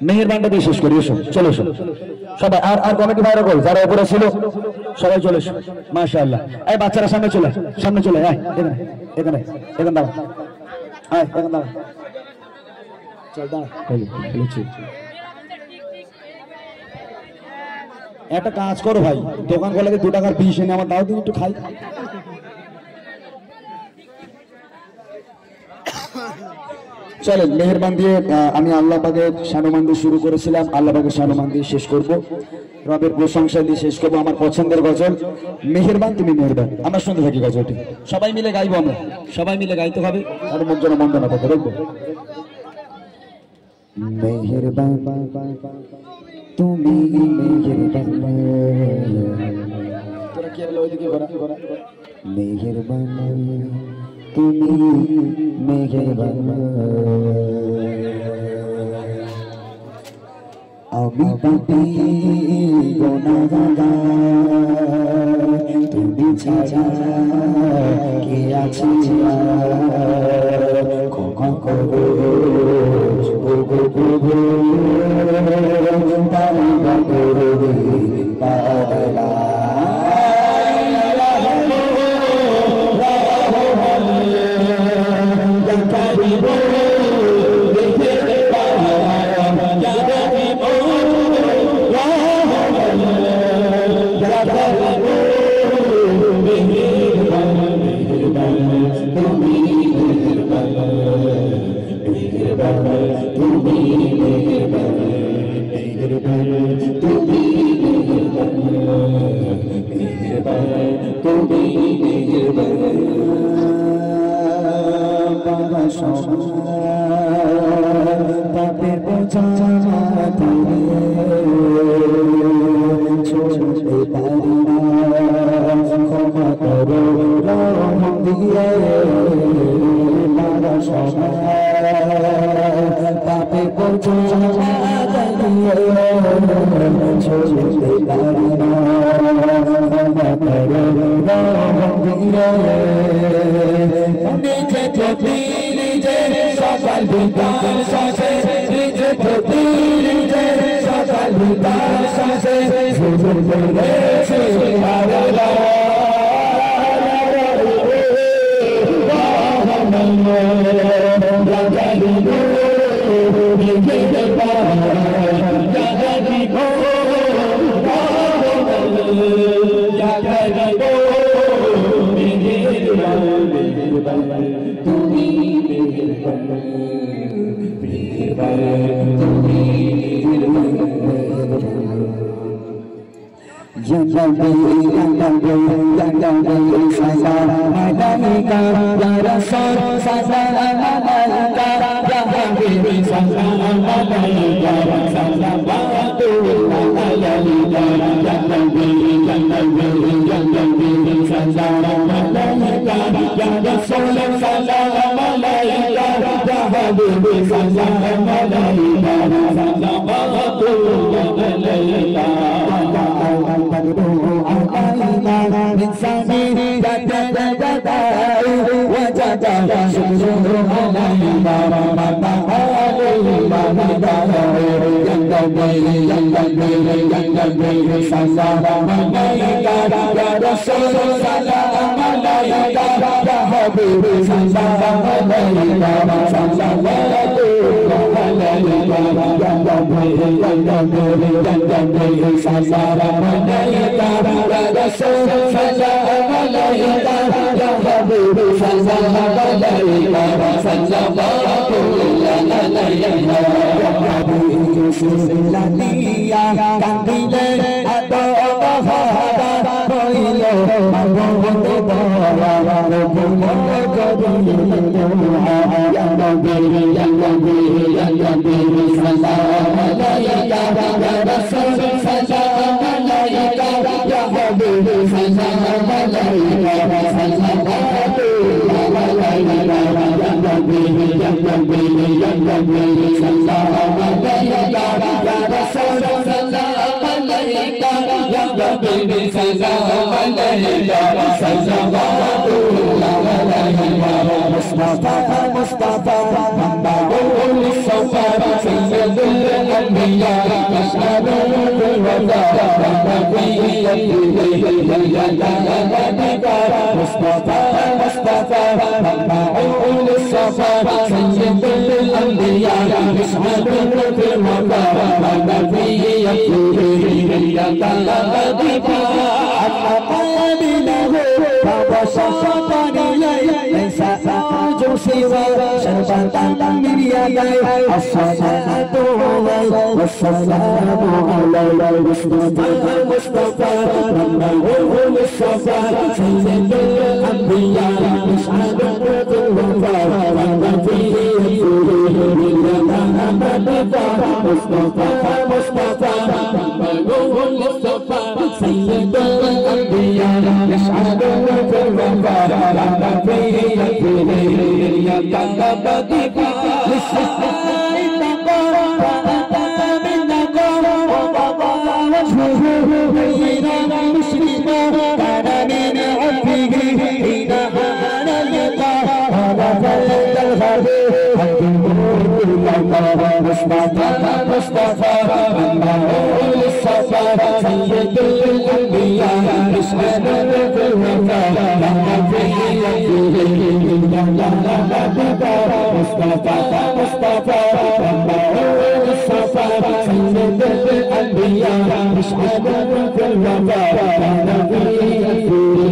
মেহেরবানটা দিয়ে শেষ করি। এসো, চলো এসো সবাই। আর কমিটি ভাইরা কল যারা উপরে ছিল সবাই চলে এসো। মাশাআল্লাহ। এই বাচ্চারা সামনে চলে, সামনে চলে। আয় এখানে, এখানে, এখানে দাঁড়া। আয় এখানে দাঁড়া। চল দাঁড়া। একটা কাজ করো ভাই, দোকান খোলা 2 টাকার পিস এনে আমার দাও দিন, একটু খাই। চলেন মেহেরবান দিয়ে আমি আল্লাহ পাকের শানুমান দিয়ে শুরু করেছিলাম, আল্লাহ পাকের শানুমান দিয়ে শেষ করব, রবের প্রশংসা দিয়ে শেষ করবো। আমার পছন্দের গজল মেহেরবান তুমি মেহেরবান। আমরা শুনতে থাকি গজলটি, সবাই মিলে গাইবো, আমরা সবাই মিলে গাইতে হবে, আর মন যেন মন্দ না থাকে। দেখবো মেহেরবান তুমি মেহেরবান, তোরা কি বলে ওইদিকে ঘোরা ঘোরা। মেহেরবান তুমি মেহেরবান, আমি পাপী গুনাহগার, তুমি ছাড়া কে আছে ক্ষমা করো ওগো প্রভু, তাওবা করে পাগলা। পাপের বোঝা মাথায় ছোটে পারি না, ক্ষমা করো রহম দিয়ে মারা সবাই। পাপের বোঝা মাথায় ছোটে পারি না, ক্ষমা করো রহম দিয়ে। নিজে যদি নিজে সকাল বিকাল সাথে, নিজে যদি নিজে সকাল বিকাল সাথে শুরু করেছে আল্লাহ। Mustafa, Mustafa, Mustafa, سيد الأنبياء أشهد بالوفاء والنبي يقول إياك نعبد أقامنه فبسطني ليس أرجو سوى شربة من يدي الصلاة والسلام على المصطفى محمد المصطفى سيد الأنبياء أشهد بالوفاء والنبي يقول إياك نعبد مصطفى محمد المصطفى سيد الأنبياء أشهد بالوفاء والنبي يقول إياك نعبد مصطفى محمود الصفا سيد الأنبياء أشهد بالوفاء والنبي يقول مصطفى محمود الصفا سيد الأنبياء أشهد بالوفاء والنبي يقول